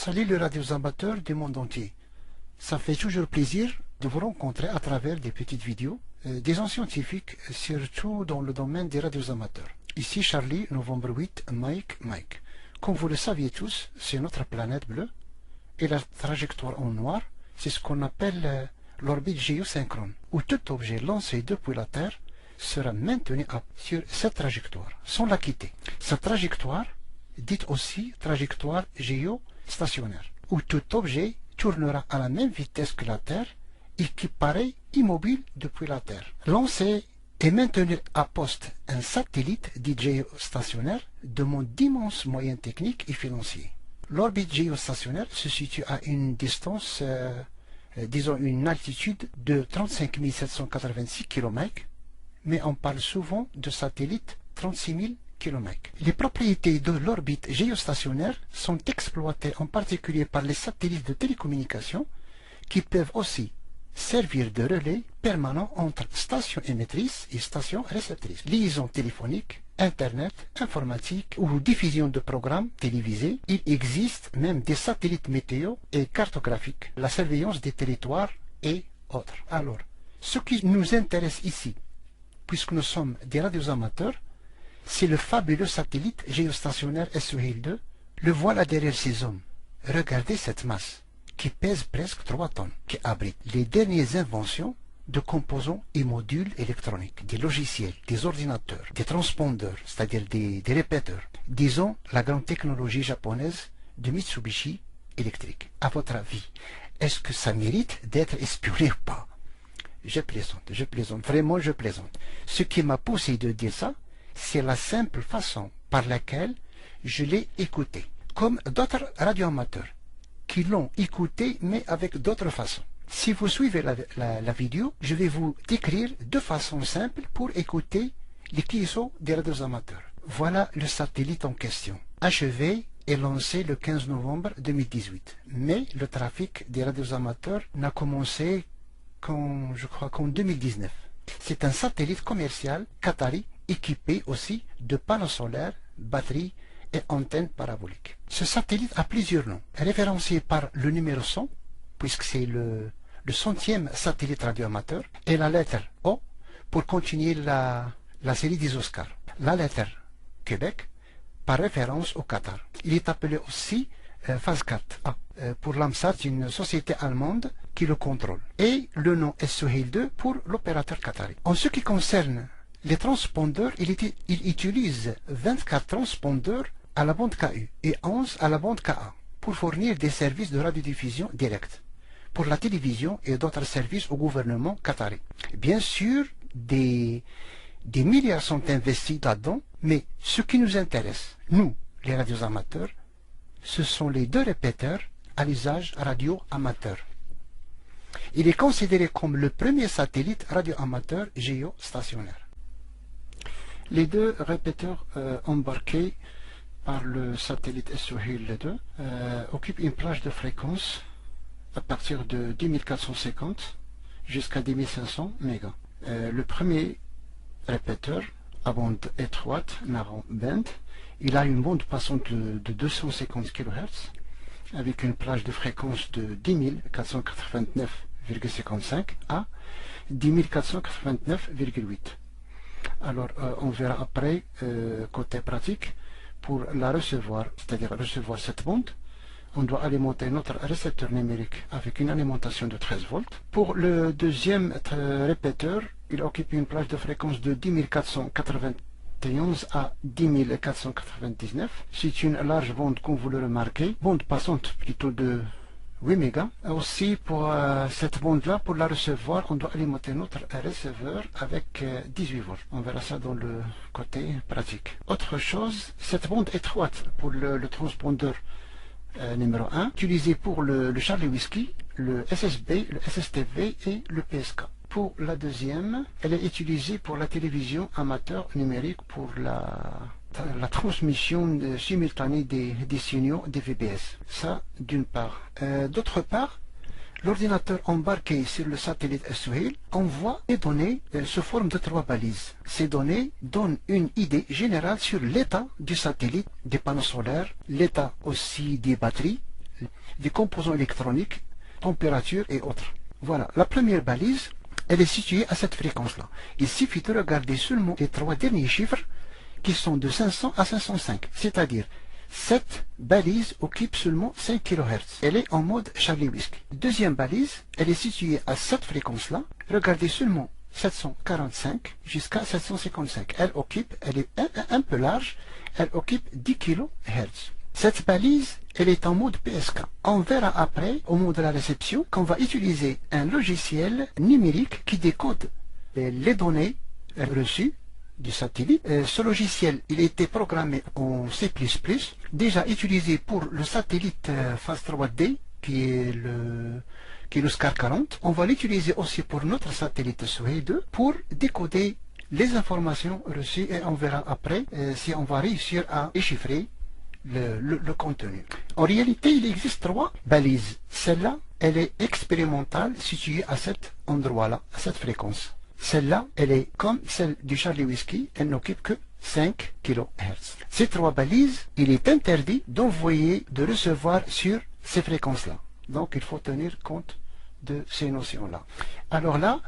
Salut les radios amateurs du monde entier. Ça fait toujours plaisir de vous rencontrer à travers des petites vidéos, des scientifiques, surtout dans le domaine des radios amateurs. Ici Charlie, novembre 8, Mike. Comme vous le saviez tous, c'est notre planète bleue et la trajectoire en noir, c'est ce qu'on appelle l'orbite géosynchrone, où tout objet lancé depuis la Terre sera maintenu sur cette trajectoire, sans la quitter. Cette trajectoire, dite aussi trajectoire géostationnaire, où tout objet tournera à la même vitesse que la Terre et qui paraît immobile depuis la Terre. Lancer et maintenir à poste un satellite dit géostationnaire demande d'immenses moyens techniques et financiers. L'orbite géostationnaire se situe à une distance, disons une altitude de 35 786 km, mais on parle souvent de satellites 36 000 km. Les propriétés de l'orbite géostationnaire sont exploitées en particulier par les satellites de télécommunication qui peuvent aussi servir de relais permanent entre stations émettrices et stations réceptrices. Liaison téléphonique, Internet, informatique ou diffusion de programmes télévisés. Il existe même des satellites météo et cartographiques, la surveillance des territoires et autres. Alors, ce qui nous intéresse ici, puisque nous sommes des radios amateurs, c'est le fabuleux satellite géostationnaire SOHIL-2. Le voilà derrière ces hommes. Regardez cette masse, qui pèse presque 3 tonnes, qui abrite les dernières inventions de composants et modules électroniques, des logiciels, des ordinateurs, des transpondeurs, c'est-à-dire des répéteurs. Disons la grande technologie japonaise de Mitsubishi Electric. À votre avis, est-ce que ça mérite d'être espionné ou pas? Je plaisante, vraiment je plaisante. Ce qui m'a poussé de dire ça, c'est la simple façon par laquelle je l'ai écouté. Comme d'autres radioamateurs qui l'ont écouté mais avec d'autres façons. Si vous suivez la vidéo, je vais vous décrire deux façons simples pour écouter les caissons des radioamateurs. Voilà le satellite en question, achevé et lancé le 15 novembre 2018. Mais le trafic des radioamateurs n'a commencé je crois qu'en 2019. C'est un satellite commercial qatari équipé aussi de panneaux solaires, batteries et antennes paraboliques. Ce satellite a plusieurs noms, référencié par le numéro 100, puisque c'est le 100e satellite radioamateur, et la lettre O pour continuer la série des Oscars. La lettre Québec par référence au Qatar. Il est appelé aussi Fazcat pour l'AMSAT, une société allemande qui le contrôle. Et le nom SOHIL-2 pour l'opérateur qatari. En ce qui concerne les transpondeurs, il utilise 24 transpondeurs à la bande KU et 11 à la bande KA pour fournir des services de radiodiffusion directe pour la télévision et d'autres services au gouvernement qatari. Bien sûr, des milliards sont investis là-dedans, mais ce qui nous intéresse, nous, les radios amateurs, ce sont les deux répéteurs à l'usage radio amateur. Il est considéré comme le premier satellite radio-amateur géostationnaire. Les deux répéteurs embarqués par le satellite SOHIL-2 occupent une plage de fréquence à partir de 10 450 jusqu'à 10 500 mégas. Le premier répéteur à bande étroite, narrow band, il a une bande passante de 250 kHz avec une plage de fréquence de 10 489,55 à 10 489,8. Alors on verra après côté pratique. Pour la recevoir, c'est-à-dire recevoir cette bande, on doit alimenter notre récepteur numérique avec une alimentation de 13 volts. Pour le deuxième répéteur, il occupe une plage de fréquence de 10 491 à 10 499. C'est une large bande comme vous le remarquez, bande passante plutôt de 8 mégas. Aussi pour cette bande-là, pour la recevoir, on doit alimenter notre receveur avec 18 volts. On verra ça dans le côté pratique. Autre chose, cette bande étroite pour le transpondeur numéro 1, utilisé pour le Charlie Whiskey, le SSB, le SSTV et le PSK. Pour la deuxième, elle est utilisée pour la télévision amateur numérique pour la transmission simultanée des signaux des VBS. Ça, d'une part. D'autre part, l'ordinateur embarqué sur le satellite SOHIL envoie des données sous forme de 3 balises. Ces données donnent une idée générale sur l'état du satellite, des panneaux solaires, l'état aussi des batteries, des composants électroniques, température et autres. Voilà, la première balise, elle est située à cette fréquence-là. Il suffit de regarder seulement les 3 derniers chiffres qui sont de 500 à 505, c'est-à-dire cette balise occupe seulement 5 kHz. Elle est en mode Charlie Whiskey. Deuxième balise, elle est située à cette fréquence-là. Regardez seulement 745 jusqu'à 755. Elle est un peu large, elle occupe 10 kHz. Cette balise, elle est en mode PSK. On verra après, au moment de la réception, qu'on va utiliser un logiciel numérique qui décode les données reçues du satellite. Ce logiciel, il était programmé en C++, déjà utilisé pour le satellite Phase 3D, qui est le SCAR 40. On va l'utiliser aussi pour notre satellite Soheil 2 pour décoder les informations reçues et on verra après si on va réussir à déchiffrer le contenu. En réalité, il existe 3 balises. Celle-là, elle est expérimentale, située à cet endroit-là, à cette fréquence. Celle-là, elle est comme celle du Charlie Whiskey, elle n'occupe que 5 kHz. Ces 3 balises, il est interdit d'envoyer, de recevoir sur ces fréquences-là. Donc, il faut tenir compte de ces notions-là. Alors là,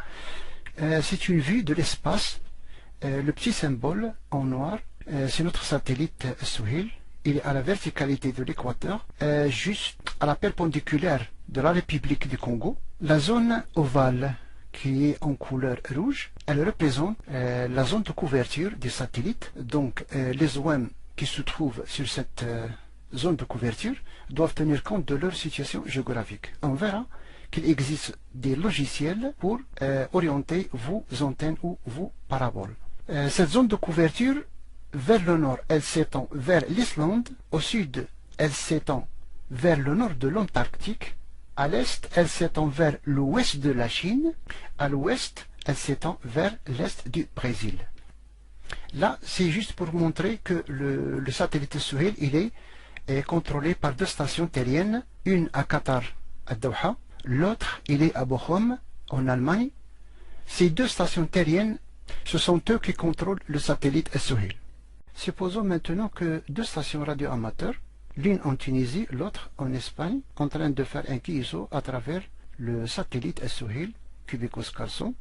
c'est une vue de l'espace. Le petit symbole en noir, c'est notre satellite Soheil. Il est à la verticalité de l'équateur, juste à la perpendiculaire de la République du Congo. La zone ovale qui est en couleur rouge, elle représente la zone de couverture du satellite. Donc les OM qui se trouvent sur cette zone de couverture doivent tenir compte de leur situation géographique. On verra qu'il existe des logiciels pour orienter vos antennes ou vos paraboles. Cette zone de couverture, vers le nord, elle s'étend vers l'Islande. Au sud, elle s'étend vers le nord de l'Antarctique. À l'est, elle s'étend vers l'ouest de la Chine. À l'ouest, elle s'étend vers l'est du Brésil. Là, c'est juste pour montrer que le satellite Soheil, il est contrôlé par 2 stations terriennes. Une à Qatar, à Doha. L'autre, il est à Bochum, en Allemagne. Ces 2 stations terriennes, ce sont eux qui contrôlent le satellite Soheil. Supposons maintenant que 2 stations radio-amateurs, l'une en Tunisie, l'autre en Espagne, en train de faire un QSO à travers le satellite Soheil, Cubicus Carson,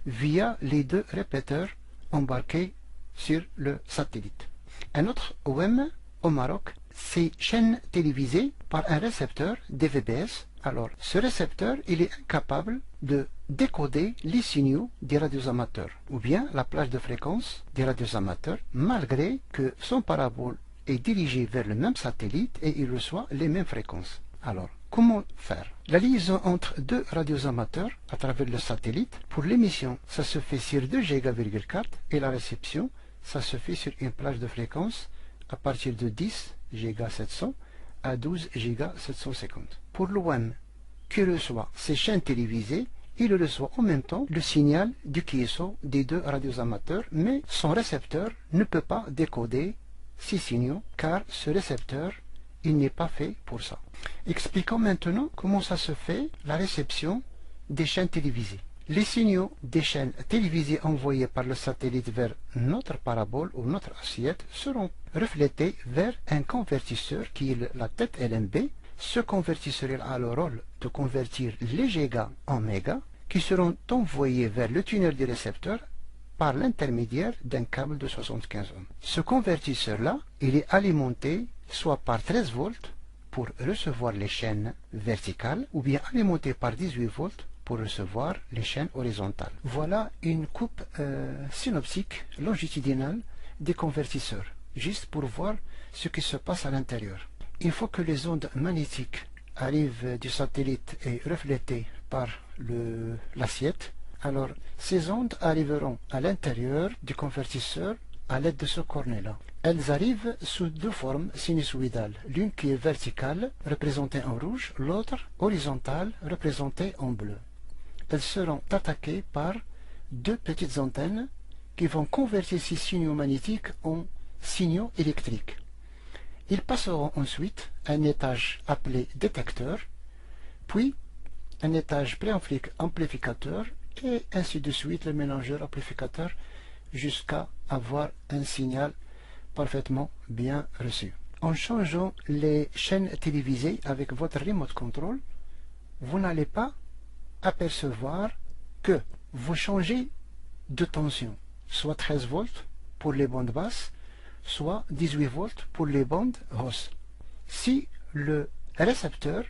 via les 2 répéteurs embarqués sur le satellite. Un autre OM au Maroc, c'est chaîne télévisée par un récepteur DVB-S. Alors, ce récepteur, il est incapable de décoder les signaux des radios amateurs ou bien la plage de fréquence des radios amateurs, malgré que son parabole est dirigé vers le même satellite et il reçoit les mêmes fréquences. Alors, comment faire? La liaison entre 2 radios amateurs à travers le satellite, pour l'émission, ça se fait sur 2 Go,4 et la réception, ça se fait sur une plage de fréquence à partir de 10 Go700 à 12 Go750. Pour l'OM qui reçoit ces chaînes télévisées, il reçoit en même temps le signal du QSO des 2 radios amateurs, mais son récepteur ne peut pas décoder ces signaux car ce récepteur, il n'est pas fait pour ça. Expliquons maintenant comment ça se fait la réception des chaînes télévisées. Les signaux des chaînes télévisées envoyées par le satellite vers notre parabole ou notre assiette seront reflétés vers un convertisseur qui est la tête LNB. Ce convertisseur a le rôle de convertir les gigas en mégas qui seront envoyés vers le tunnel du récepteur par l'intermédiaire d'un câble de 75 ohms. Ce convertisseur-là, il est alimenté soit par 13 volts pour recevoir les chaînes verticales ou bien alimenté par 18 volts pour recevoir les chaînes horizontales. Voilà une coupe synoptique longitudinale des convertisseurs, juste pour voir ce qui se passe à l'intérieur. Une fois que les ondes magnétiques arrivent du satellite et reflétées par l'assiette, alors ces ondes arriveront à l'intérieur du convertisseur à l'aide de ce cornet-là. Elles arrivent sous 2 formes sinusoïdales, l'une qui est verticale, représentée en rouge, l'autre horizontale, représentée en bleu. Elles seront attaquées par 2 petites antennes qui vont convertir ces signaux magnétiques en signaux électriques. Ils passeront ensuite à un étage appelé détecteur, puis un étage préamplificateur et ainsi de suite le mélangeur amplificateur jusqu'à avoir un signal parfaitement bien reçu. En changeant les chaînes télévisées avec votre remote control, vous n'allez pas apercevoir que vous changez de tension, soit 13 volts pour les bandes basses, soit 18 volts pour les bandes hausses. Si le récepteur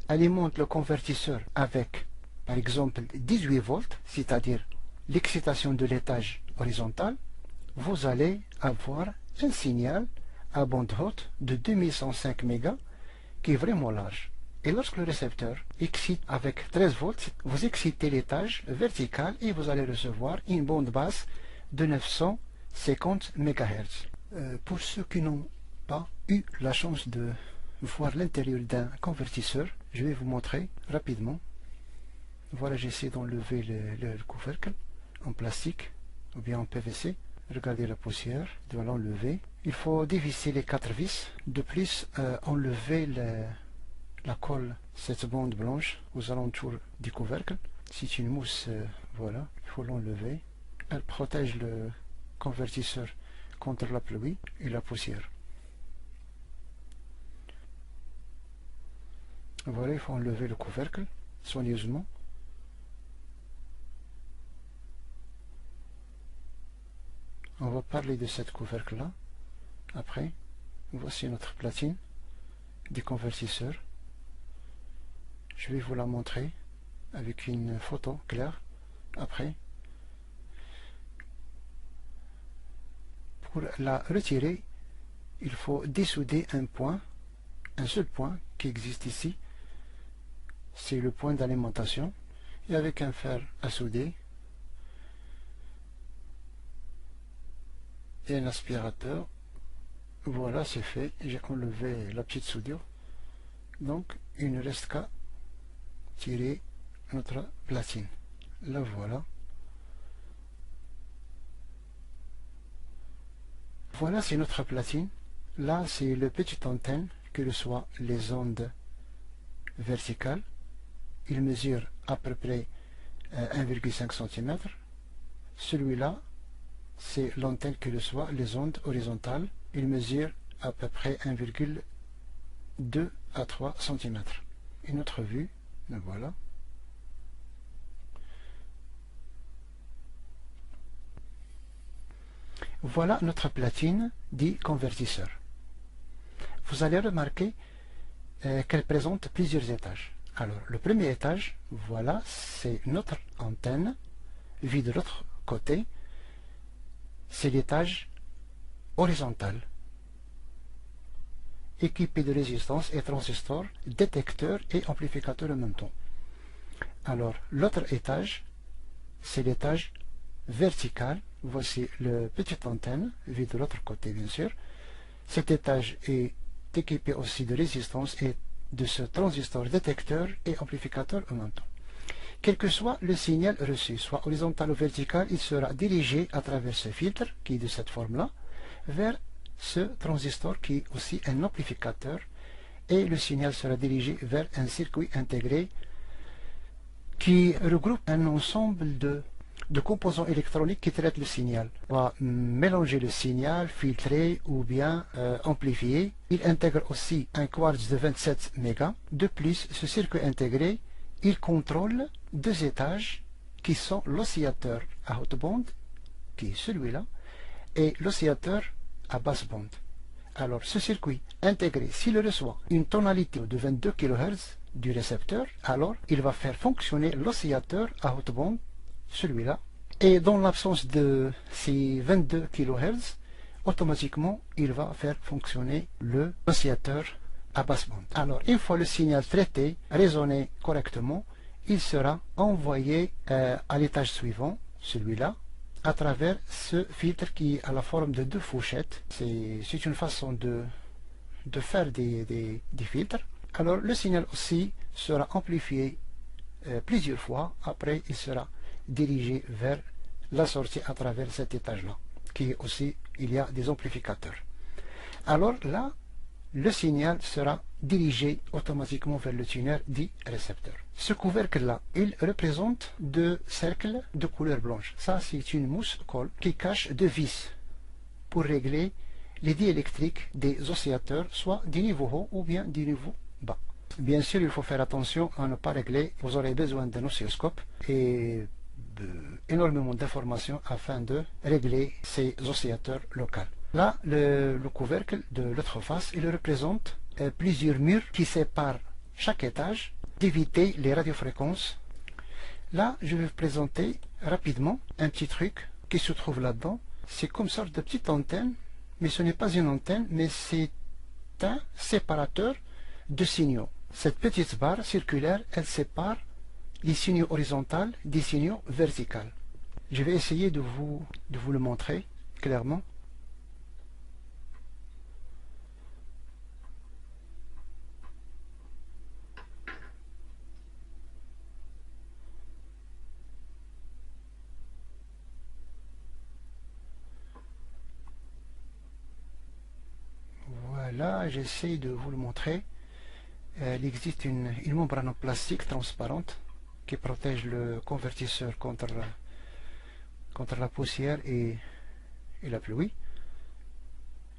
alimente le convertisseur avec, par exemple, 18 volts, c'est-à-dire l'excitation de l'étage horizontal, vous allez avoir un signal à bande haute de 2105 mégas qui est vraiment large. Et lorsque le récepteur excite avec 13 volts, vous excitez l'étage vertical et vous allez recevoir une bande basse de 950 MHz. Pour ceux qui n'ont pas eu la chance de voir l'intérieur d'un convertisseur, je vais vous montrer rapidement. Voilà, j'essaie d'enlever le couvercle en plastique ou bien en PVC. Regardez la poussière, je dois l'enlever. Il faut dévisser les 4 vis. De plus, enlever la colle, cette bande blanche aux alentours du couvercle. C'est une mousse, voilà, il faut l'enlever. Elle protège le convertisseur contre la pluie et la poussière. Voilà, il faut enlever le couvercle soigneusement. On va parler de cette couvercle-là. Après, voici notre platine des convertisseurs. Je vais vous la montrer avec une photo claire. Après, pour la retirer, il faut dessouder un point, un seul point qui existe ici. C'est le point d'alimentation. Et avec un fer à souder et un aspirateur, voilà, c'est fait. J'ai enlevé la petite soudure. Donc, il ne reste qu'à tirer notre platine. La voilà. Voilà, c'est notre platine. Là, c'est le petit antenne qui reçoit les ondes verticales. Il mesure à peu près 1,5 cm. Celui-là, c'est l'antenne qui reçoit les ondes horizontales. Il mesure à peu près 1,2 à 3 cm. Une autre vue, voilà. Voilà notre platine dit convertisseur. Vous allez remarquer qu'elle présente plusieurs étages. Alors, le premier étage, voilà, c'est notre antenne, vue de l'autre côté. C'est l'étage horizontal, équipé de résistance et transistors, détecteurs et amplificateurs en même temps. Alors, l'autre étage, c'est l'étage vertical. Voici le petite antenne, vue de l'autre côté, bien sûr. Cet étage est équipé aussi de résistance et de ce transistor détecteur et amplificateur en même temps. Quel que soit le signal reçu, soit horizontal ou vertical, il sera dirigé à travers ce filtre, qui est de cette forme-là, vers ce transistor qui est aussi un amplificateur, et le signal sera dirigé vers un circuit intégré qui regroupe un ensemble de composants électroniques qui traitent le signal. On va mélanger le signal, filtrer ou bien amplifier. Il intègre aussi un quartz de 27 mégas. De plus, ce circuit intégré, il contrôle 2 étages qui sont l'oscillateur à haute bande, qui est celui-là, et l'oscillateur à basse bande. Alors, ce circuit intégré, s'il reçoit une tonalité de 22 kHz du récepteur, alors il va faire fonctionner l'oscillateur à haute bande, celui-là, et dans l'absence de ces 22 kHz, automatiquement, il va faire fonctionner l'oscillateur à basse bande. Alors, une fois le signal traité, résonné correctement, il sera envoyé à l'étage suivant, celui-là, à travers ce filtre qui est à la forme de 2 fourchettes. C'est une façon de faire des filtres. Alors, le signal aussi sera amplifié plusieurs fois. Après, il sera dirigé vers la sortie à travers cet étage-là, qui est aussi, il y a des amplificateurs. Alors là, le signal sera dirigé automatiquement vers le tunnel dit récepteur. Ce couvercle-là, il représente 2 cercles de couleur blanche. Ça, c'est une mousse colle qui cache 2 vis pour régler les diélectriques des oscillateurs, soit du niveau haut ou bien du niveau bas. Bien sûr, il faut faire attention à ne pas régler. Vous aurez besoin d'un oscilloscope et énormément d'informations afin de régler ces oscillateurs locaux. Là, le couvercle de l'autre face, il représente plusieurs murs qui séparent chaque étage d'éviter les radiofréquences. Là, je vais vous présenter rapidement un petit truc qui se trouve là-dedans. C'est comme sorte de petite antenne, mais ce n'est pas une antenne, mais c'est un séparateur de signaux. Cette petite barre circulaire, elle sépare les signaux horizontaux des signaux verticaux. Je vais essayer de vous le montrer clairement. Voilà, j'essaie de vous le montrer. Il existe une membrane en plastique transparente qui protège le convertisseur contre la poussière et la pluie.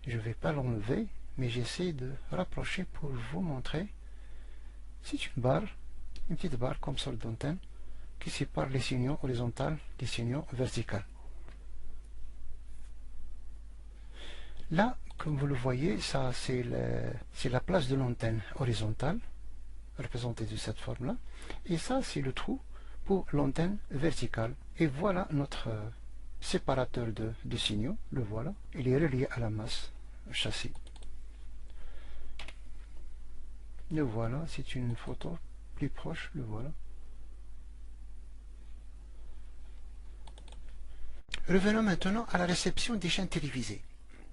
Je ne vais pas l'enlever, mais j'essaie de rapprocher pour vous montrer. C'est une petite barre comme sorte d'antenne qui sépare les signaux horizontaux des signaux verticaux. Là, comme vous le voyez, ça c'est la place de l'antenne horizontale, représentée de cette forme-là. Et ça, c'est le trou pour l'antenne verticale. Et voilà notre séparateur de signaux. Le voilà. Il est relié à la masse châssis. Le voilà. C'est une photo plus proche. Le voilà. Revenons maintenant à la réception des chaînes télévisées.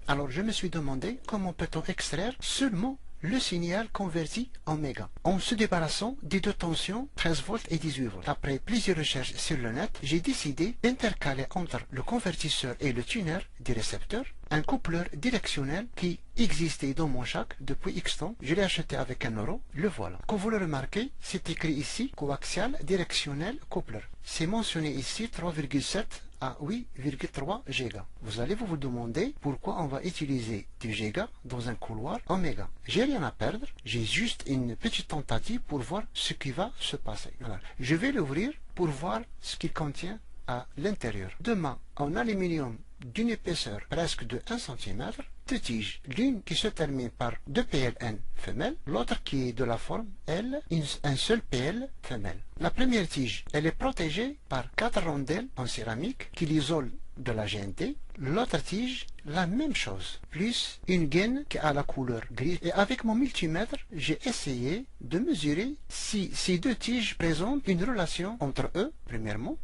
Alors je me suis demandé comment peut-on extraire seulement le signal converti en méga en se débarrassant des deux tensions 13 volts et 18 volts. Après plusieurs recherches sur le net, j'ai décidé d'intercaler entre le convertisseur et le tuner des récepteurs un coupleur directionnel qui existait dans mon Shack depuis X temps. Je l'ai acheté avec 1 euro, le voilà. Comme vous le remarquez, c'est écrit ici coaxial directionnel coupler. C'est mentionné ici 3,7 à 8,3 giga. Vous allez vous demander pourquoi on va utiliser du giga dans un couloir en méga. J'ai rien à perdre, j'ai juste une petite tentative pour voir ce qui va se passer. Alors, je vais l'ouvrir pour voir ce qu'il contient à l'intérieur. Deux mains en aluminium d'une épaisseur presque de 1 cm, deux tiges, l'une qui se termine par 2 PLN femelles, l'autre qui est de la forme L, un seul PL femelle. La première tige, elle est protégée par 4 rondelles en céramique qui l'isolent de la GNT. L'autre tige, la même chose, plus une gaine qui a la couleur grise. Et avec mon multimètre, j'ai essayé de mesurer si ces deux tiges présentent une relation entre eux, premièrement,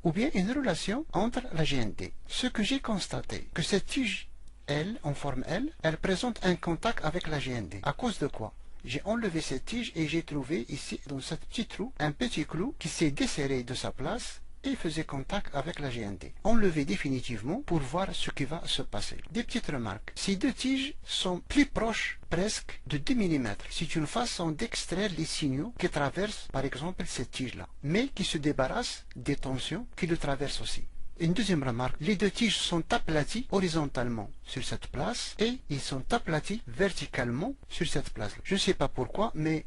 ou bien une relation entre la GNT. Ce que j'ai constaté, que cette tige L, en forme L, elle présente un contact avec la GNT. À cause de quoi? J'ai enlevé cette tige et j'ai trouvé ici, dans ce petit trou, un petit clou qui s'est desserré de sa place et faisait contact avec la GNT. Enlevé définitivement pour voir ce qui va se passer. Des petites remarques. Ces deux tiges sont plus proches presque de 2 mm. C'est une façon d'extraire les signaux qui traversent par exemple cette tige-là, mais qui se débarrasse des tensions qui le traversent aussi. Une deuxième remarque, les deux tiges sont aplaties horizontalement sur cette place et ils sont aplatis verticalement sur cette place. Je ne sais pas pourquoi, mais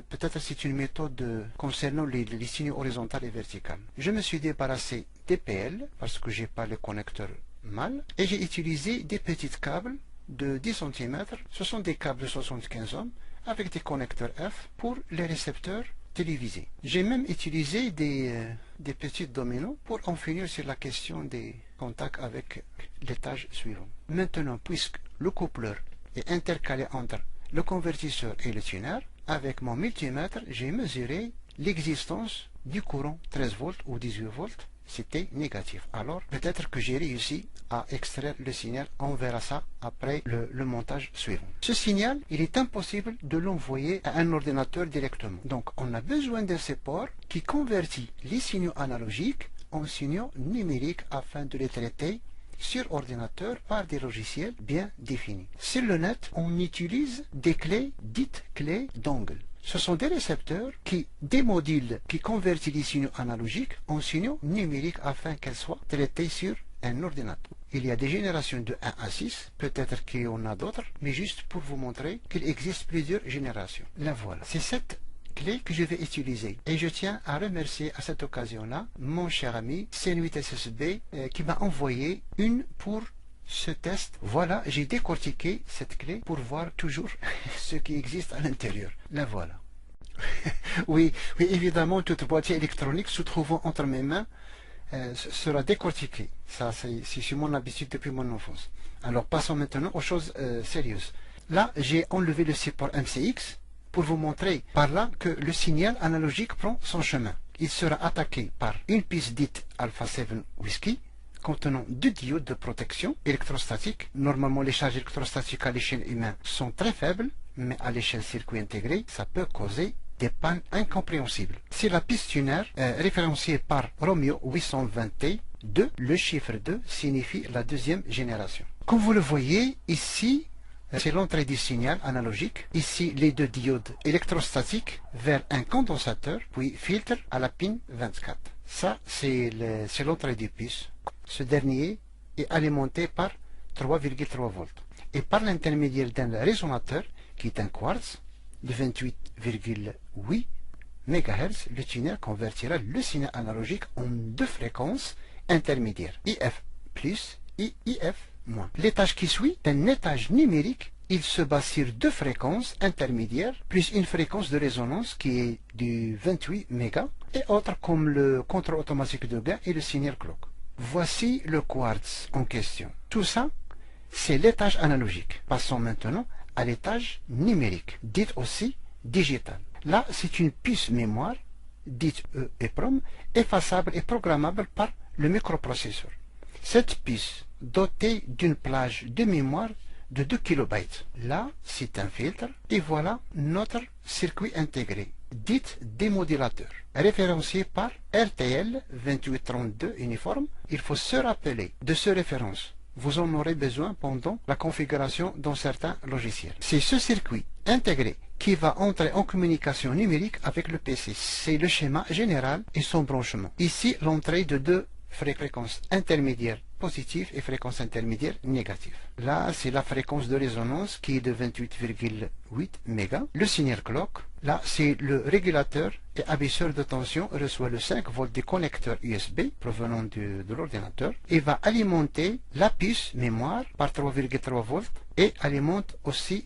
peut-être c'est une méthode concernant les signaux horizontaux et verticaux. Je me suis débarrassé des PL parce que j'ai pas le connecteur mâle et j'ai utilisé des petits câbles de 10 cm. Ce sont des câbles de 75 ohms avec des connecteurs F pour les récepteurs télévisés. J'ai même utilisé des petits dominos pour en finir sur la question des contacts avec l'étage suivant. Maintenant, puisque le coupleur est intercalé entre le convertisseur et le tuner, avec mon multimètre, j'ai mesuré l'existence du courant 13 volts ou 18 volts. C'était négatif. Alors, peut-être que j'ai réussi à extraire le signal. On verra ça après le montage suivant. Ce signal, il est impossible de l'envoyer à un ordinateur directement. Donc, on a besoin d'un support qui convertit les signaux analogiques en signaux numériques afin de les traiter sur ordinateur par des logiciels bien définis. Sur le net, on utilise des clés dites clés d'angle. Ce sont des récepteurs des modules qui convertissent les signaux analogiques en signaux numériques afin qu'elles soient traitées sur un ordinateur. Il y a des générations de 1 à 6, peut-être qu'il y en a d'autres, mais juste pour vous montrer qu'il existe plusieurs générations. La voilà. C'est cette clé que je vais utiliser. Et je tiens à remercier à cette occasion-là mon cher ami C8SSB qui m'a envoyé une pour ce test. Voilà, j'ai décortiqué cette clé pour voir toujours ce qui existe à l'intérieur. La voilà. Oui, évidemment, toute boîtier électronique se trouvant entre mes mains sera décortiqué. Ça, c'est mon habitude depuis mon enfance. Alors, passons maintenant aux choses sérieuses. Là, j'ai enlevé le support MCX pour vous montrer par là que le signal analogique prend son chemin. Il sera attaqué par une piste dite Alpha 7 Whiskey contenant deux diodes de protection électrostatique. Normalement, les charges électrostatiques à l'échelle humaine sont très faibles, mais à l'échelle circuit intégré, ça peut causer des pannes incompréhensibles. C'est la piste tunaire référenciée par Romeo 820T. Le chiffre 2 signifie la deuxième génération. Comme vous le voyez ici, c'est l'entrée du signal analogique. Ici, les deux diodes électrostatiques vers un condensateur, puis filtre à la pin 24. Ça, c'est l'entrée du puce. Ce dernier est alimenté par 3,3 volts. Et par l'intermédiaire d'un résonateur, qui est un quartz, de 28,8 MHz, le tunnel convertira le signal analogique en deux fréquences intermédiaires, IF plus et IF moins. L'étage qui suit est un étage numérique. Il se base sur deux fréquences intermédiaires, plus une fréquence de résonance qui est du 28 MHz, et autres comme le contrôle automatique de gain et le signal clock. Voici le quartz en question. Tout ça, c'est l'étage analogique. Passons maintenant à l'étage numérique, dite aussi digital. Là, c'est une puce mémoire, dite EEPROM, effaçable et programmable par le microprocesseur. Cette puce, dotée d'une plage de mémoire de 2 KB. Là, c'est un filtre, et voilà notre circuit intégré, dite démodulateur, référencié par RTL 2832 uniforme. Il faut se rappeler de ce référence. Vous en aurez besoin pendant la configuration dans certains logiciels. C'est ce circuit intégré qui va entrer en communication numérique avec le PC. C'est le schéma général et son branchement. Ici, l'entrée de deux fréquences intermédiaires positives et fréquences intermédiaires négatives. Là, c'est la fréquence de résonance qui est de 28,8 MHz. Le signal clock, là, c'est le régulateur et abaisseur de tension reçoit le 5 volts du connecteur USB provenant de l'ordinateur et va alimenter la puce mémoire par 3,3 volts et alimente aussi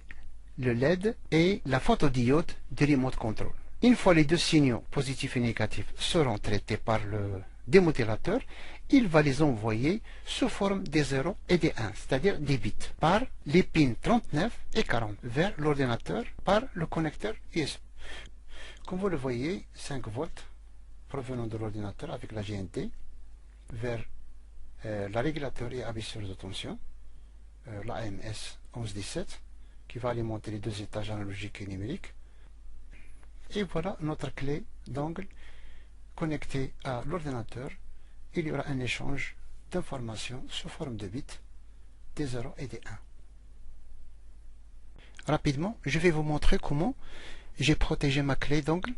le LED et la photodiode du remote control. Une fois les deux signaux positifs et négatifs seront traités par le démodulateur, il va les envoyer sous forme des 0 et des 1, c'est-à-dire des bits, par les pins 39 et 40 vers l'ordinateur par le connecteur USB. Comme vous le voyez, 5 volts provenant de l'ordinateur avec la GNT vers la régulateur et abaisseur de tension, la AMS 1117, qui va alimenter les deux étages analogiques et numériques. Et voilà notre clé d'angle connectée à l'ordinateur. Il y aura un échange d'informations sous forme de bits, des 0 et des 1. Rapidement, je vais vous montrer comment j'ai protégé ma clé d'angle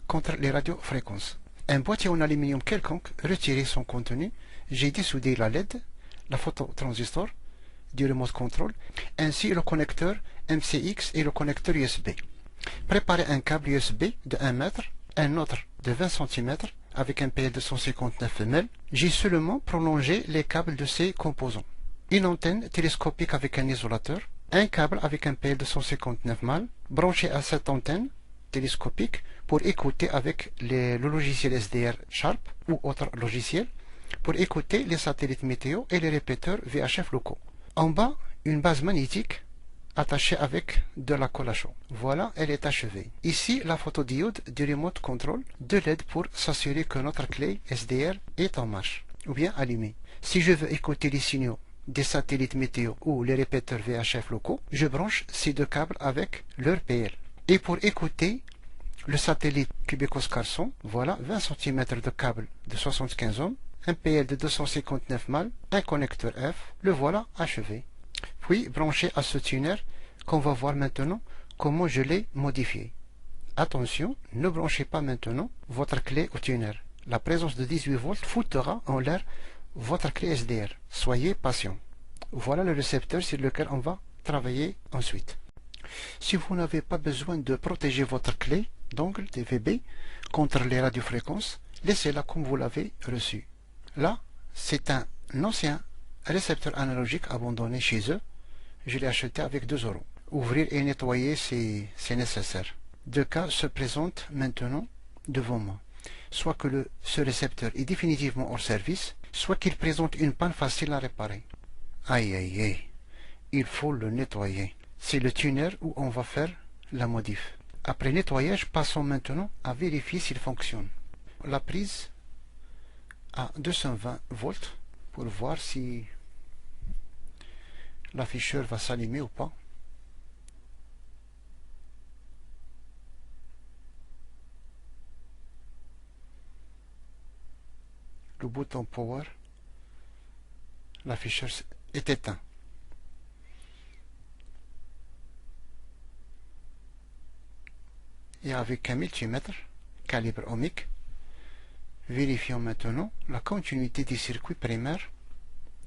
contre les radiofréquences. Un boîtier en aluminium quelconque, retiré son contenu, j'ai dessoudé la LED, la phototransistor du remote control, ainsi le connecteur MCX et le connecteur USB. Préparez un câble USB de 1 mètre, un autre de 20 cm avec un PL de 159 mm. J'ai seulement prolongé les câbles de ces composants. Une antenne télescopique avec un isolateur, un câble avec un PL de 159 mm branché à cette antenne télescopique pour écouter avec le logiciel SDR Sharp ou autre logiciel pour écouter les satellites météo et les répéteurs VHF locaux. En bas, une base magnétique attachée avec de la colle à chaud. Voilà, elle est achevée. Ici, la photodiode du remote control de LED pour s'assurer que notre clé SDR est en marche ou bien allumée. Si je veux écouter les signaux des satellites météo ou les répéteurs VHF locaux, je branche ces deux câbles avec leur PL. Et pour écouter le satellite Québecos-Carson, voilà 20 cm de câble de 75 ohms, un PL de 259 mâles, un connecteur F, le voilà achevé. Puis branché à ce tuner qu'on va voir maintenant comment je l'ai modifié. Attention, ne branchez pas maintenant votre clé au tuner. La présence de 18 volts foutera en l'air votre clé SDR. Soyez patient. Voilà le récepteur sur lequel on va travailler ensuite. Si vous n'avez pas besoin de protéger votre clé d'ongle DVB contre les radiofréquences, laissez-la comme vous l'avez reçue. Là, c'est un ancien récepteur analogique abandonné chez eux. Je l'ai acheté avec 2 euros. Ouvrir et nettoyer, c'est nécessaire. Deux cas se présentent maintenant devant moi. Soit que ce récepteur est définitivement hors service, soit qu'il présente une panne facile à réparer. Aïe aïe aïe, il faut le nettoyer. C'est le tuner où on va faire la modif. Après nettoyage, passons maintenant à vérifier s'il fonctionne. La prise à 220 volts pour voir si l'afficheur va s'allumer ou pas. Le bouton power, l'afficheur est éteint. Et avec un multimètre calibre ohmique, vérifions maintenant la continuité du circuit primaire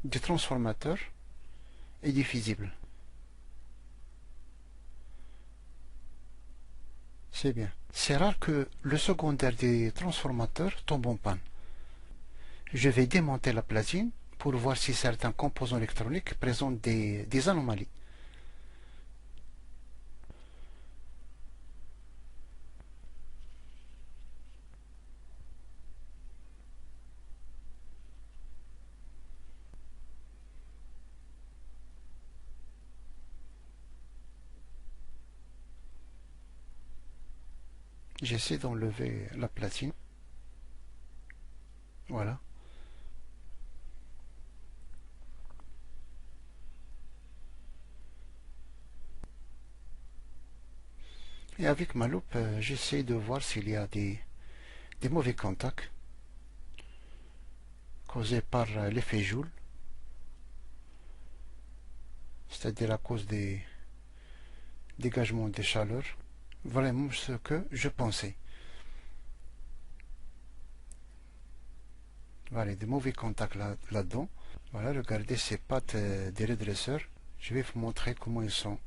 du transformateur et du fusible. C'est bien. C'est rare que le secondaire des transformateurs tombe en panne. Je vais démonter la platine pour voir si certains composants électroniques présentent des anomalies. J'essaie d'enlever la platine. Voilà. Et avec ma loupe, j'essaie de voir s'il y a des mauvais contacts causés par l'effet Joule, c'est-à-dire à cause des dégagements de chaleur. Vraiment ce que je pensais. Voilà, des mauvais contacts là-dedans. Voilà, regardez ces pattes des redresseurs. Je vais vous montrer comment ils sont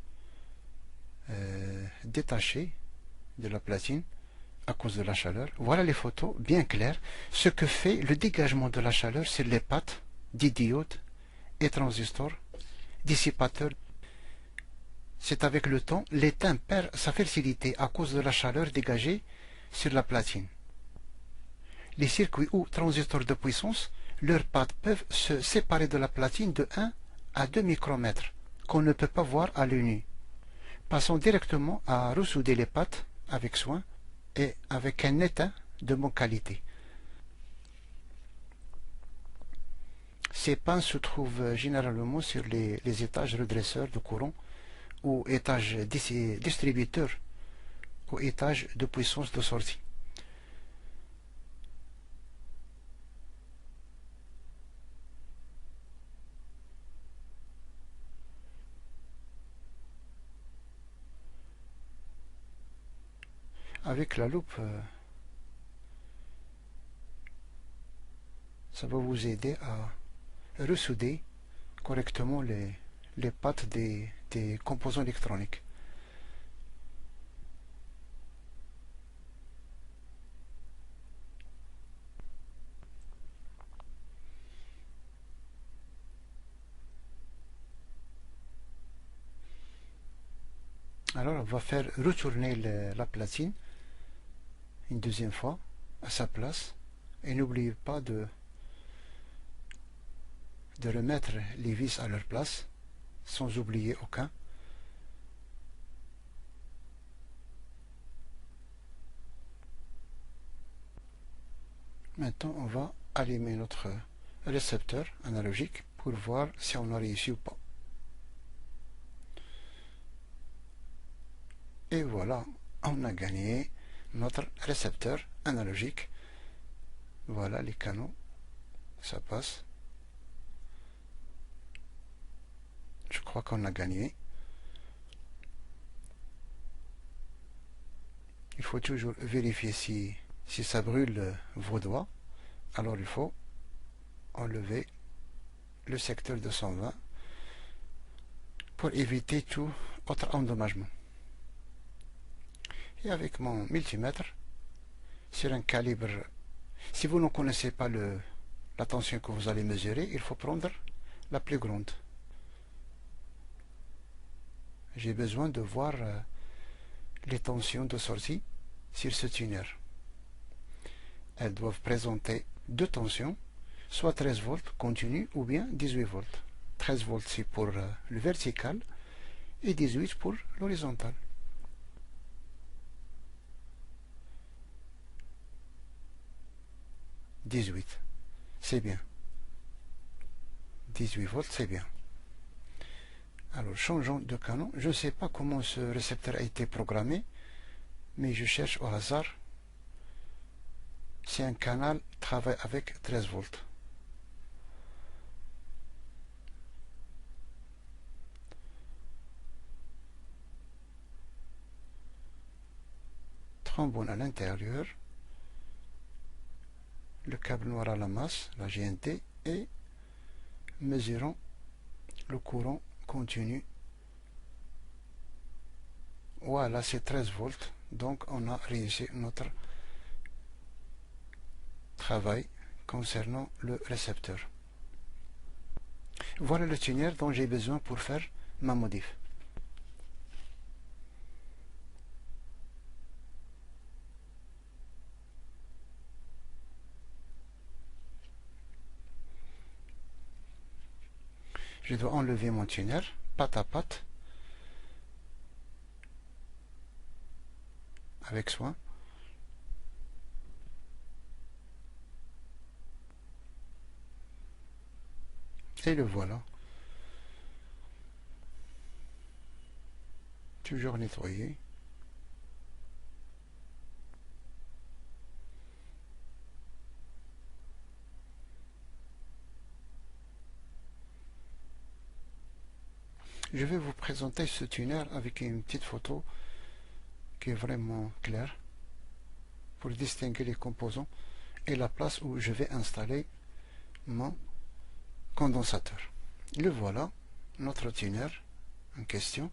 détachés de la platine à cause de la chaleur. Voilà les photos bien claires. Ce que fait le dégagement de la chaleur sur les pattes des diodes et transistors dissipateurs. C'est avec le temps, l'étain perd sa facilité à cause de la chaleur dégagée sur la platine. Les circuits ou transistors de puissance, leurs pattes peuvent se séparer de la platine de 1 à 2 micromètres, qu'on ne peut pas voir à l'œil nu. Passons directement à ressouder les pattes avec soin et avec un étain de bonne qualité. Ces pinces se trouvent généralement sur les étages redresseurs de courant ou étages distributeurs ou étages de puissance de sortie. Avec la loupe, ça va vous aider à ressouder correctement les pattes des composants électroniques. Alors on va faire retourner la platine une deuxième fois à sa place et n'oubliez pas de remettre les vis à leur place sans oublier aucun. Maintenant on va allumer notre récepteur analogique pour voir si on a réussi ou pas. Et voilà, on a gagné notre récepteur analogique. Voilà les canaux, ça passe. Je crois qu'on a gagné. Il faut toujours vérifier si ça brûle vos doigts. Alors il faut enlever le secteur 220 pour éviter tout autre endommagement. Et avec mon multimètre, sur un calibre, si vous ne connaissez pas la tension que vous allez mesurer, il faut prendre la plus grande. J'ai besoin de voir les tensions de sortie sur ce tuner. Elles doivent présenter deux tensions, soit 13 volts continu ou bien 18 volts. 13 volts c'est pour le vertical et 18 pour l'horizontal. « 18, c'est bien. 18 volts, c'est bien. Alors, changeons de canon. Je ne sais pas comment ce récepteur a été programmé, mais je cherche au hasard. C'est un canal qui travaille avec 13 volts. Trombone à l'intérieur. Le câble noir à la masse, la GNT, et mesurons le courant continu. Voilà, c'est 13 volts. Donc, on a réussi notre travail concernant le récepteur. Voilà le tuner dont j'ai besoin pour faire ma modif. Je dois enlever mon tuner, patte à patte, avec soin. Et le voilà. Toujours nettoyé. Je vais vous présenter ce tuner avec une petite photo qui est vraiment claire pour distinguer les composants et la place où je vais installer mon condensateur. Le voilà, notre tuner en question.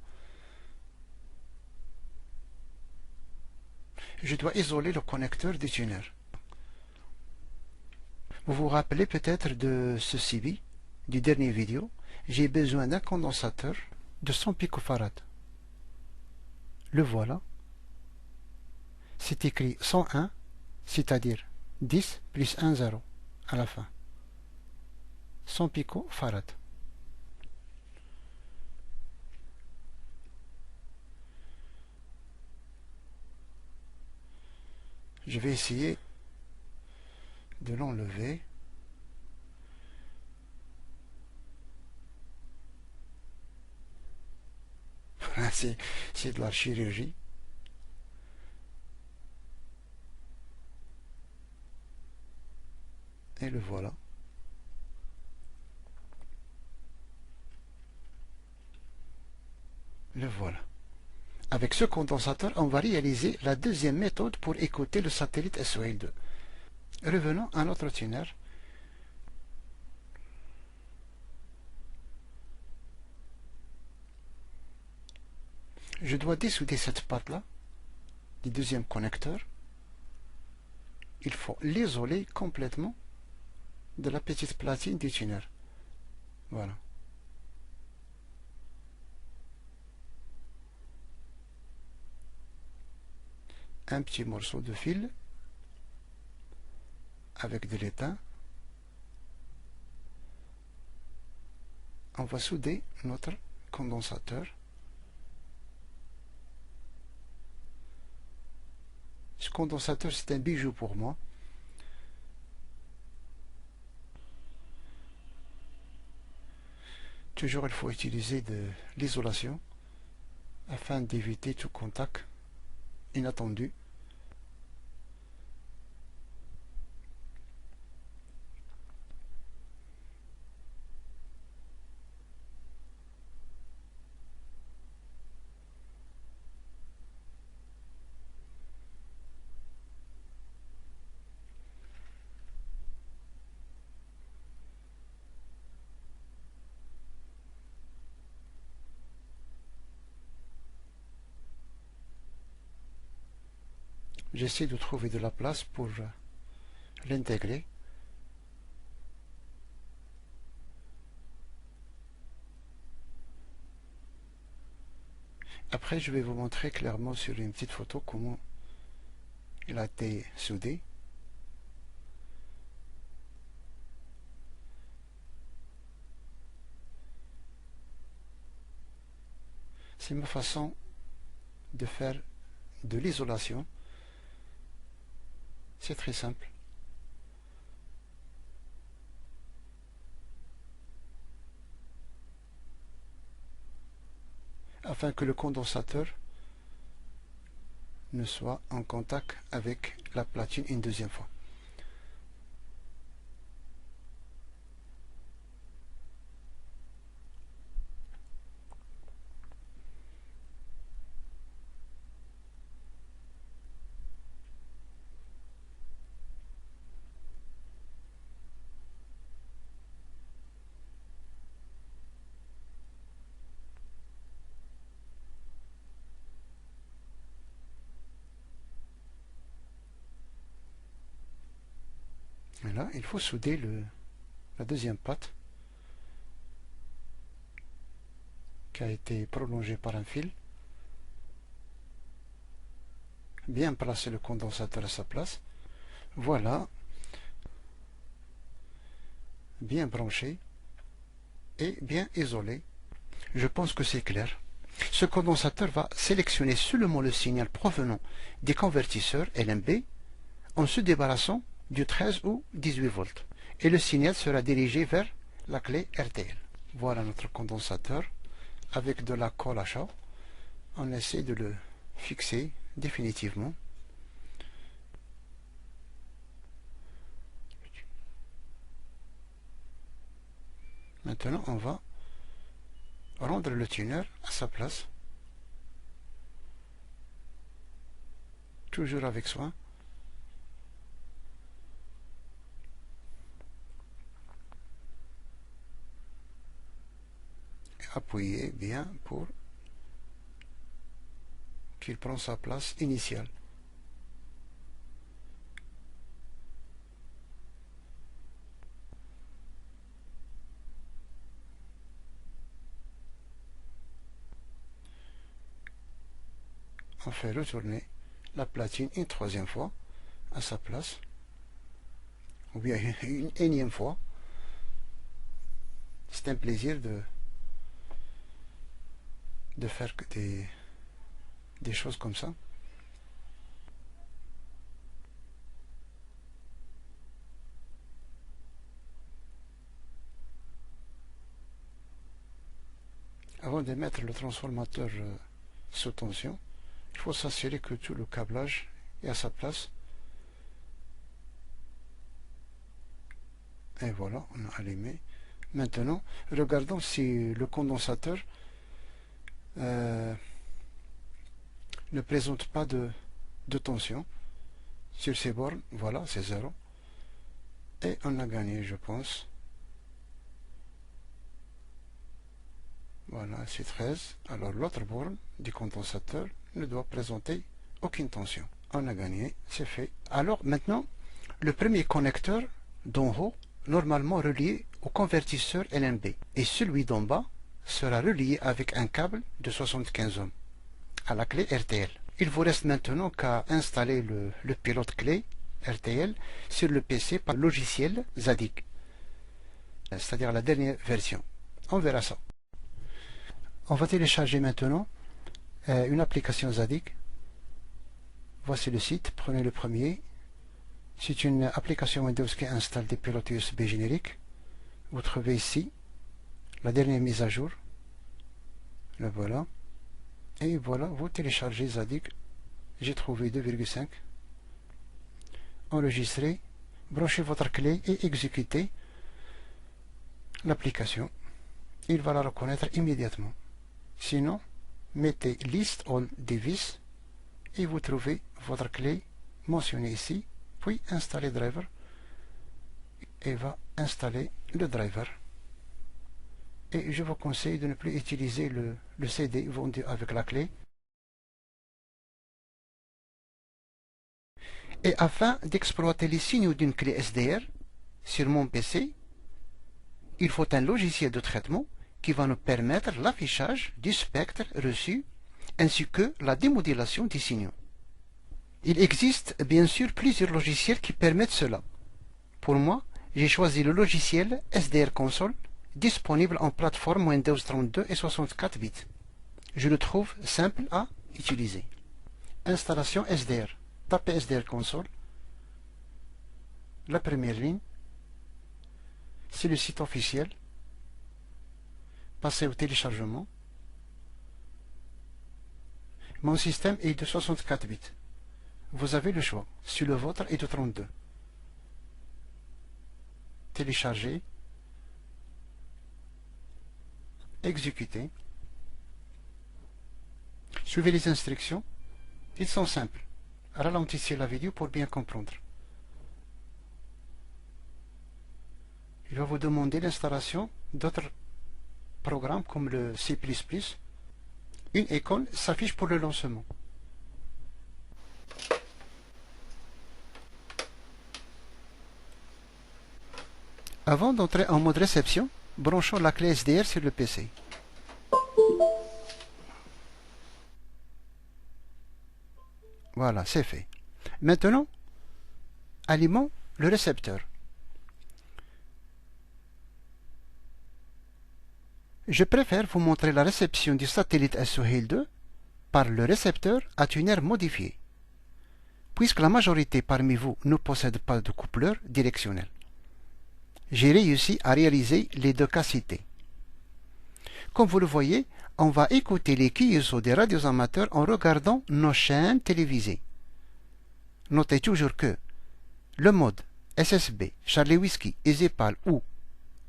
Je dois isoler le connecteur du tuner. Vous vous rappelez peut-être de ce CB du dernier vidéo. J'ai besoin d'un condensateur de 100 picofarad. Le voilà. C'est écrit 101, c'est-à-dire 10 plus 1 0 à la fin. 100 picofarad. Je vais essayer de l'enlever. C'est de la chirurgie. Et le voilà. Le voilà. Avec ce condensateur, on va réaliser la deuxième méthode pour écouter le satellite SOL2. Revenons à notre tuner. Je dois dessouder cette patte-là du deuxième connecteur. Il faut l'isoler complètement de la petite platine du tuner. Voilà. Un petit morceau de fil avec de l'étain. On va souder notre condensateur. Ce condensateur, c'est un bijou pour moi. Toujours, il faut utiliser de l'isolation afin d'éviter tout contact inattendu. J'essaie de trouver de la place pour l'intégrer. Après, je vais vous montrer clairement sur une petite photo comment il a été soudé. C'est ma façon de faire de l'isolation. C'est très simple. Afin que le condensateur ne soit en contact avec la platine une deuxième fois. Et là, il faut souder la deuxième patte qui a été prolongée par un fil. Bien placer le condensateur à sa place. Voilà. Bien branché et bien isolé. Je pense que c'est clair. Ce condensateur va sélectionner seulement le signal provenant des convertisseurs LMB en se débarrassant du 13 ou 18 volts. Et le signal sera dirigé vers la clé RTL. Voilà notre condensateur avec de la colle à chat. On essaie de le fixer définitivement. Maintenant, on va rendre le tuner à sa place. Toujours avec soin. Appuyez bien pour qu'il prenne sa place initiale. On fait retourner la platine une troisième fois à sa place, ou bien une énième fois. C'est un plaisir de faire des choses comme ça. Avant de mettre le transformateur sous tension, il faut s'assurer que tout le câblage est à sa place. Et voilà, on a allumé. Maintenant, regardons si le condensateur ne présente pas de tension. Sur ces bornes, voilà, c'est 0. Et on a gagné, je pense. Voilà, c'est 13. Alors l'autre borne du condensateur ne doit présenter aucune tension. On a gagné, c'est fait. Alors maintenant, le premier connecteur d'en haut, normalement relié au convertisseur LNB. Et celui d'en bas sera relié avec un câble de 75 ohms à la clé RTL. Il vous reste maintenant qu'à installer le pilote clé RTL sur le PC par logiciel Zadig, c'est-à-dire la dernière version. On verra ça. On va télécharger maintenant une application Zadig. Voici le site, prenez le premier. C'est une application Windows qui installe des pilotes USB génériques. Vous trouvez ici la dernière mise à jour. Le voilà. Et voilà, vous téléchargez Zadig. J'ai trouvé 2,5. Enregistrez, branchez votre clé et exécutez l'application. Il va la reconnaître immédiatement. Sinon, mettez List All Devices et vous trouvez votre clé mentionnée ici, puis installez driver et va installer le driver. Et je vous conseille de ne plus utiliser le CD vendu avec la clé. Et afin d'exploiter les signaux d'une clé SDR sur mon PC, il faut un logiciel de traitement qui va nous permettre l'affichage du spectre reçu ainsi que la démodulation des signaux. Il existe bien sûr plusieurs logiciels qui permettent cela. Pour moi, j'ai choisi le logiciel SDR Console disponible en plateforme Windows 32 et 64 bits. Je le trouve simple à utiliser. Installation SDR. Tapez SDR Console. La première ligne. C'est le site officiel. Passez au téléchargement. Mon système est de 64 bits. Vous avez le choix. Si le vôtre est de 32. Télécharger. Exécuter. Suivez les instructions. Ils sont simples. Ralentissez la vidéo pour bien comprendre. Il va vous demander l'installation d'autres programmes comme le C++. Une icône s'affiche pour le lancement. Avant d'entrer en mode réception, branchons la clé SDR sur le PC. Voilà, c'est fait. Maintenant, allumons le récepteur. Je préfère vous montrer la réception du satellite SOHEL 2 par le récepteur à tuner modifié, puisque la majorité parmi vous ne possède pas de coupleur directionnel. J'ai réussi à réaliser les deux cas cités. Comme vous le voyez, on va écouter les QSO des radios amateurs en regardant nos chaînes télévisées. Notez toujours que le mode SSB, Charlie Whiskey, Ezepal ou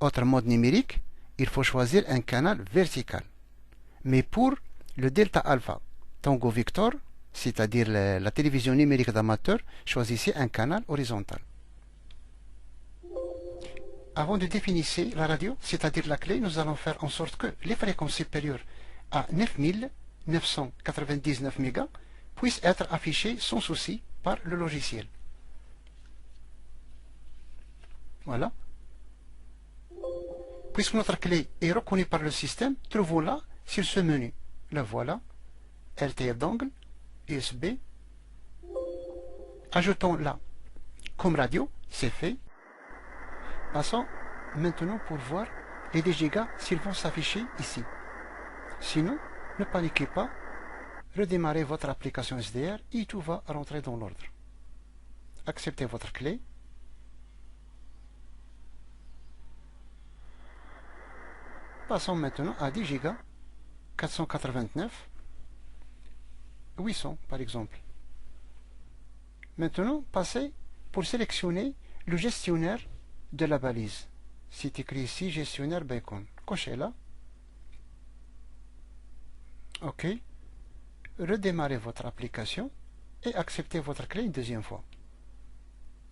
autre mode numérique, il faut choisir un canal vertical. Mais pour le Delta Alpha Tango Victor, c'est-à-dire la télévision numérique d'amateur, choisissez un canal horizontal. Avant de définir la radio, c'est-à-dire la clé, nous allons faire en sorte que les fréquences supérieures à 9999 MHz puissent être affichées sans souci par le logiciel. Voilà. Puisque notre clé est reconnue par le système, trouvons-la sur ce menu. La voilà. LTR d'angle, USB. Ajoutons-la comme radio, c'est fait. Passons maintenant pour voir les 10 gigas s'ils vont s'afficher ici. Sinon, ne paniquez pas, redémarrez votre application SDR et tout va rentrer dans l'ordre. Acceptez votre clé. Passons maintenant à 10 gigas, 489, 800 par exemple. Maintenant, passez pour sélectionner le gestionnaire de la balise. C'est écrit ici gestionnaire Bacon. Cochez-la. OK. Redémarrez votre application et acceptez votre clé une deuxième fois.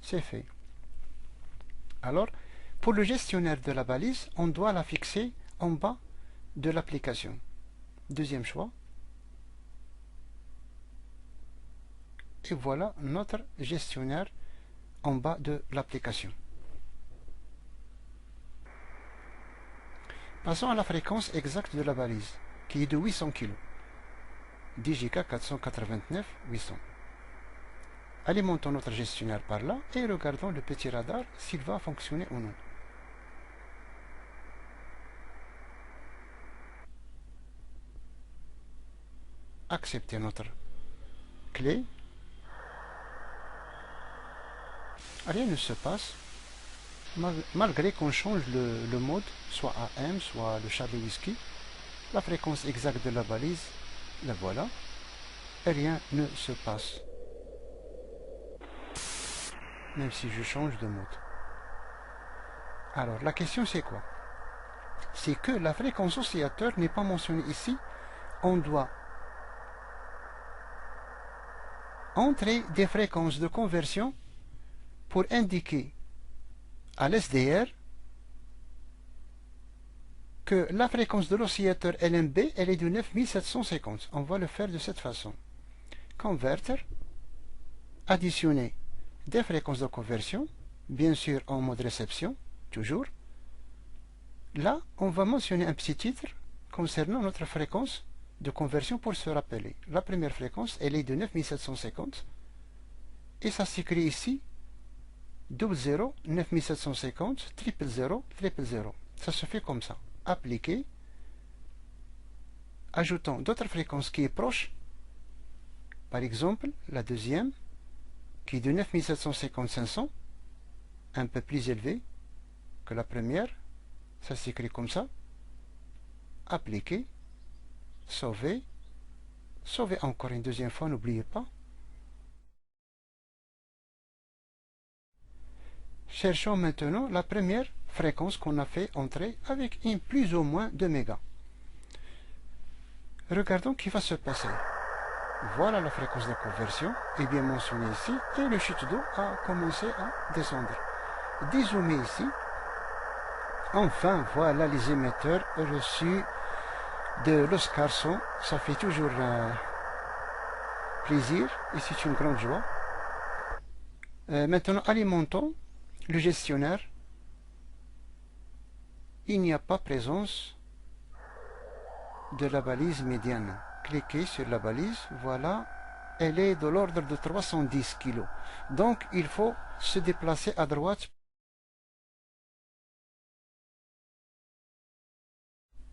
C'est fait. Alors, pour le gestionnaire de la balise, on doit la fixer en bas de l'application. Deuxième choix. Et voilà notre gestionnaire en bas de l'application. Passons à la fréquence exacte de la balise, qui est de 800 kg. 10 Go 489 800. Alimentons notre gestionnaire par là et regardons le petit radar s'il va fonctionner ou non. Acceptez notre clé. Rien ne se passe. Malgré qu'on change le mode, soit AM, soit le Charlie Whiskey, la fréquence exacte de la balise, la voilà, et rien ne se passe. Même si je change de mode. Alors, la question c'est quoi? C'est que la fréquence oscillateur n'est pas mentionnée ici. On doit entrer des fréquences de conversion pour indiquer à l'SDR que la fréquence de l'oscillateur LMB elle est de 9750. On va le faire de cette façon. Converter, additionner des fréquences de conversion, bien sûr en mode réception, toujours. Là, on va mentionner un petit titre concernant notre fréquence de conversion pour se rappeler. La première fréquence, elle est de 9750 et ça s'écrit ici 00 9750 000 000. Ça se fait comme ça. Appliquer. Ajoutons d'autres fréquences qui est proche. Par exemple, la deuxième, qui est de 9750 500, un peu plus élevée que la première. Ça s'écrit comme ça. Appliquer. Sauver. Sauver encore une deuxième fois, n'oubliez pas. Cherchons maintenant la première fréquence qu'on a fait entrer avec une plus ou moins de mégas. Regardons ce qui va se passer. Voilà la fréquence de conversion, est bien mentionnée ici, et le chute d'eau a commencé à descendre. Dézoomer ici. Enfin, voilà les émetteurs reçus de l'Oscarson. Ça fait toujours plaisir et c'est une grande joie. Maintenant, alimentons le gestionnaire. Il n'y a pas présence de la balise médiane. Cliquez sur la balise, voilà, elle est de l'ordre de 310 kg. Donc, il faut se déplacer à droite.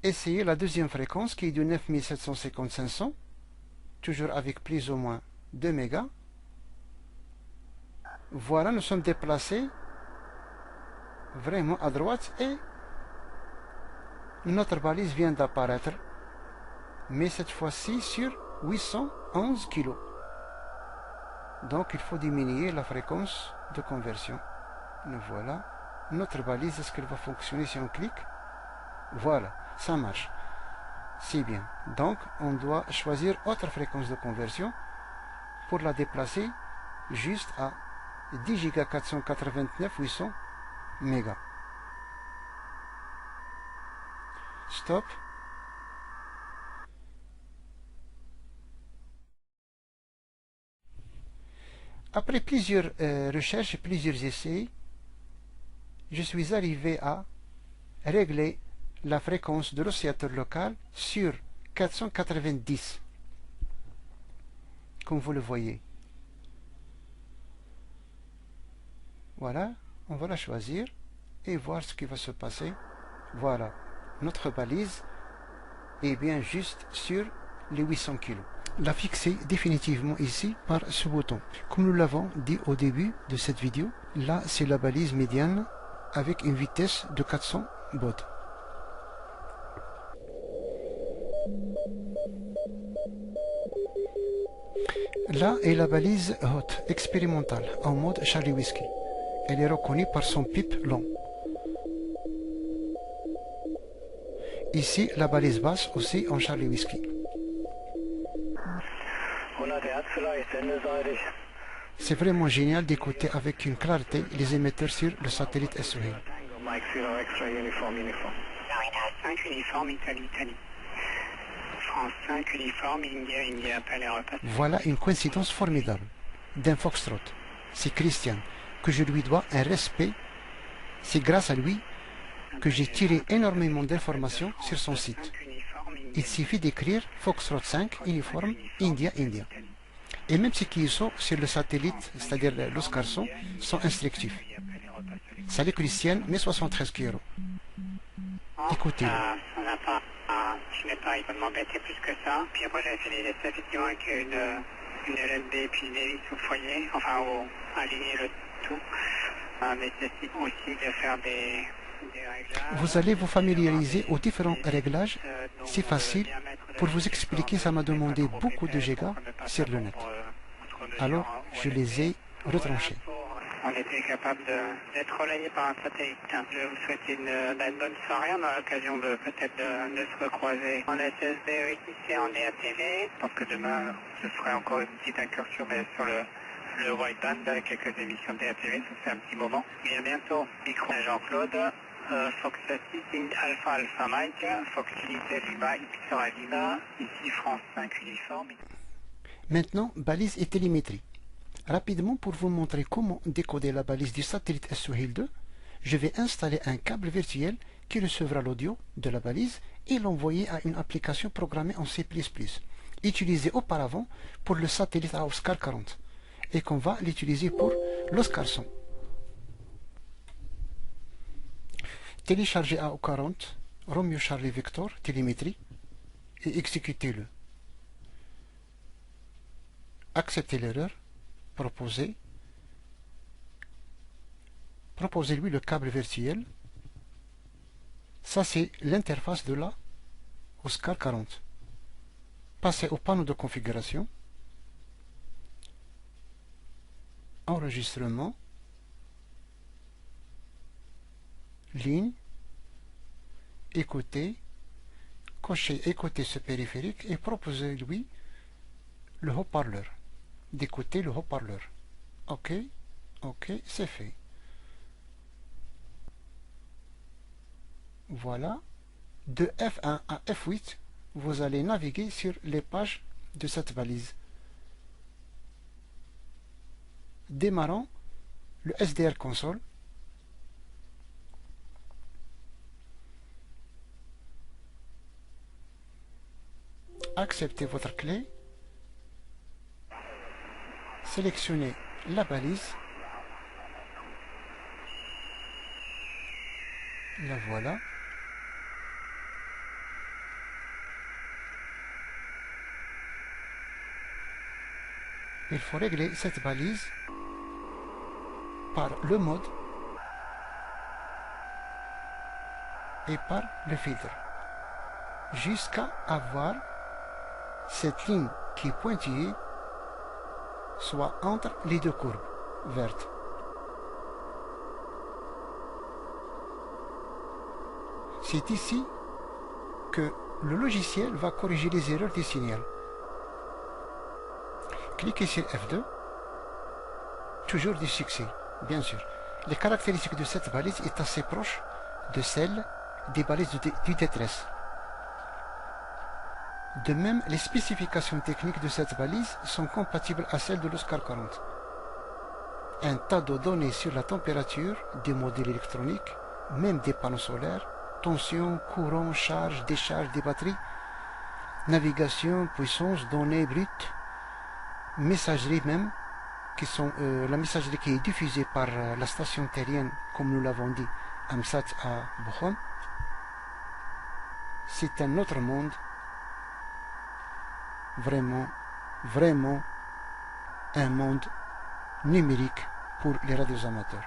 Essayez la deuxième fréquence qui est de 9750-500, toujours avec plus ou moins 2 mégas. Voilà, nous sommes déplacés vraiment à droite et notre balise vient d'apparaître, mais cette fois-ci sur 811 kg. Donc il faut diminuer la fréquence de conversion. Voilà, notre balise, est-ce qu'elle va fonctionner si on clique? Voilà, ça marche. C'est bien. Donc on doit choisir autre fréquence de conversion pour la déplacer juste à 10 Go 489 800 mégas. Stop. Après plusieurs recherches et plusieurs essais, je suis arrivé à régler la fréquence de l'oscillateur local sur 490, comme vous le voyez. Voilà, on va la choisir et voir ce qui va se passer. Voilà, notre balise est bien juste sur les 800 kg. La fixer définitivement ici par ce bouton. Comme nous l'avons dit au début de cette vidéo, là c'est la balise médiane avec une vitesse de 400 baud. Là est la balise haute expérimentale en mode Charlie Whiskey. Elle est reconnue par son pipe long. Ici la balise basse aussi en Charlie Whiskey. C'est vraiment génial d'écouter avec une clarté les émetteurs sur le satellite SOS. Voilà une coïncidence formidable d'un foxtrot. C'est Christian, que je lui dois un respect. C'est grâce à lui que j'ai tiré énormément d'informations sur son site. Il suffit d'écrire Foxtrot 5 uniforme India India. Et même ceux qui sont sur le satellite, c'est-à-dire l'Oscarson, sont instructifs. Salut Christian, mes 73 kg. Écoutez. Je n'ai pas, il va m'embêter plus que ça. Puis après, j'avais fait des essais effectivement avec une LFB et puis des vis au foyer, enfin aligner le tout. Ça nécessite aussi de faire des réglages. Vous allez vous familiariser aux différents réglages. C'est facile. Pour vous expliquer, ça m'a demandé beaucoup de gigas sur le net. Alors, je les ai retranchés. On était capable d'être relayé par un satellite. Je vous souhaite une bonne soirée. On a l'occasion peut-être de se recroiser en SSB et en DATV. Je pense que demain, je ferai encore une petite incursion sur le wideband avec quelques émissions de DATV. Ça fait un petit moment. Et à bientôt. Micro Jean-Claude. Fox 6 Alpha Alpha Mike. Fox 6 Lima Victor Alina. Ici France 5 uniforme. Maintenant, balise et télémétrie. Rapidement, pour vous montrer comment décoder la balise du satellite SOHIL 2, je vais installer un câble virtuel qui recevra l'audio de la balise et l'envoyer à une application programmée en C++, utilisée auparavant pour le satellite à Oscar 40, et qu'on va l'utiliser pour l'Oscar 100. Téléchargez AO40, Romeo Charlie Victor, télémétrie, et exécutez-le. Acceptez l'erreur, proposez-lui le câble virtuel. Ça, c'est l'interface de la Oscar 40. Passez au panneau de configuration, enregistrement, ligne, écoutez, cochez écouter ce périphérique et proposez-lui le haut-parleur, d'écouter le haut-parleur. OK, OK, c'est fait. Voilà, de F1 à F8, vous allez naviguer sur les pages de cette balise. Démarrons le SDR console. Acceptez votre clé. Sélectionnez la balise. La voilà. Il faut régler cette balise par le mode et par le filtre jusqu'à avoir cette ligne qui est pointillée soit entre les deux courbes vertes. C'est ici que le logiciel va corriger les erreurs du signal. Cliquez sur F2, toujours du succès, bien sûr. Les caractéristiques de cette balise est assez proche de celles des balises du T13. De même, les spécifications techniques de cette balise sont compatibles à celles de l'Oscar 40. Un tas de données sur la température, des modèles électroniques, même des panneaux solaires, tension, courant, charge, décharge des batteries, navigation, puissance, données brutes, messagerie même, qui sont la messagerie qui est diffusée par la station terrienne, comme nous l'avons dit, AMSAT à Bochum. C'est un autre monde, vraiment un monde numérique pour les radios amateurs.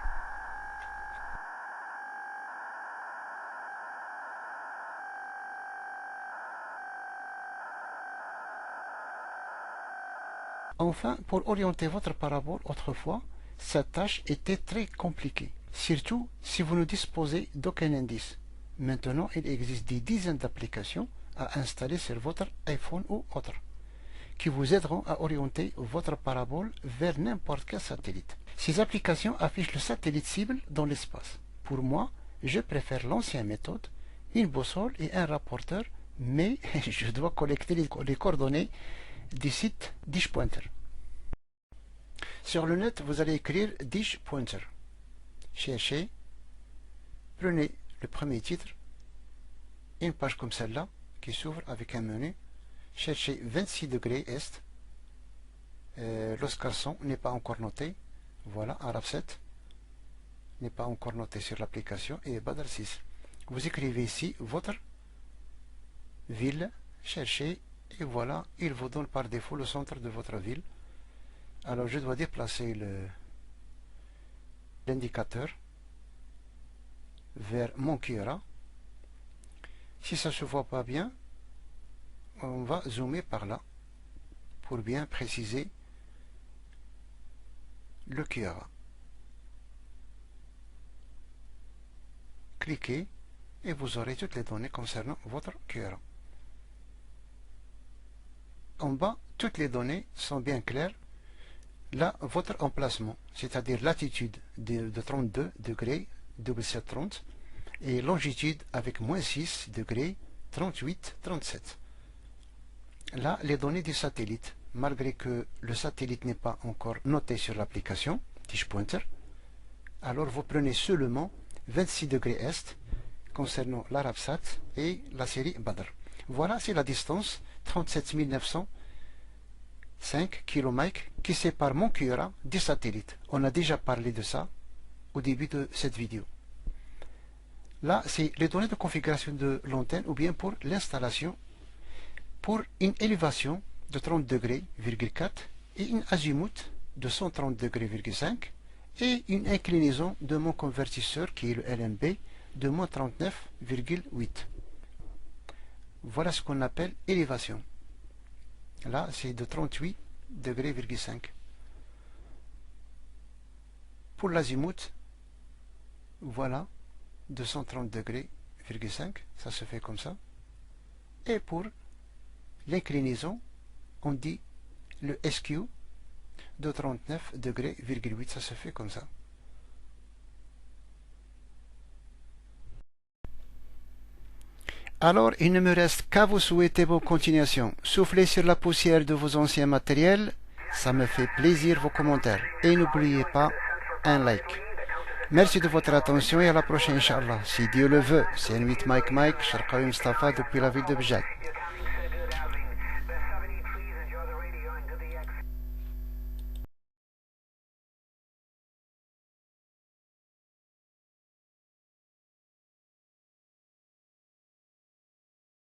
Enfin, pour orienter votre parabole autrefois, cette tâche était très compliquée, surtout si vous ne disposez d'aucun indice. Maintenant, il existe des dizaines d'applications à installer sur votre iPhone ou autre, qui vous aideront à orienter votre parabole vers n'importe quel satellite. Ces applications affichent le satellite cible dans l'espace. Pour moi, je préfère l'ancienne méthode, une boussole et un rapporteur, mais je dois collecter les coordonnées du site Dish Pointer. Sur le net, vous allez écrire Dish Pointer. Cherchez, prenez le premier titre, une page comme celle-là, qui s'ouvre avec un menu. Cherchez 26 degrés Est. L'Oscar 100 n'est pas encore noté. Voilà, Arab 7 n'est pas encore noté sur l'application. Et Badr 6. Vous écrivez ici votre ville, cherchez, et voilà, il vous donne par défaut le centre de votre ville. Alors je dois déplacer l'indicateur vers mon QRA. Si ça ne se voit pas bien, on va zoomer par là pour bien préciser le QRA. Cliquez et vous aurez toutes les données concernant votre QRA. En bas, toutes les données sont bien claires. Là, votre emplacement, c'est-à-dire latitude de 32 degrés, 730, et longitude avec moins 6 degrés, 38, 37. Là, les données du satellite, malgré que le satellite n'est pas encore noté sur l'application Dish Pointer. Alors vous prenez seulement 26 degrés Est concernant l'Arabsat et la série Badr. Voilà, c'est la distance 37 905 km qui sépare Moncura du satellite. On a déjà parlé de ça au début de cette vidéo. Là, c'est les données de configuration de l'antenne ou bien pour l'installation pour une élévation de 30 degrés, 4 et une azimut de 130 degrés, 5 et une inclinaison de mon convertisseur qui est le LNB de moins 39,8. Voilà ce qu'on appelle élévation. Là, c'est de 38 degrés, 5. Pour l'azimut, voilà, de 130 degrés, 5, ça se fait comme ça. Et pour l'inclinaison, on dit le SQ de 39 degrés, 8, ça se fait comme ça. Alors, il ne me reste qu'à vous souhaiter bonne continuation. Soufflez sur la poussière de vos anciens matériels, ça me fait plaisir vos commentaires. Et n'oubliez pas un like. Merci de votre attention et à la prochaine, Inch'Allah. Si Dieu le veut, c'est 8 Mike Sharqawi Mustafa depuis la ville de Bjad.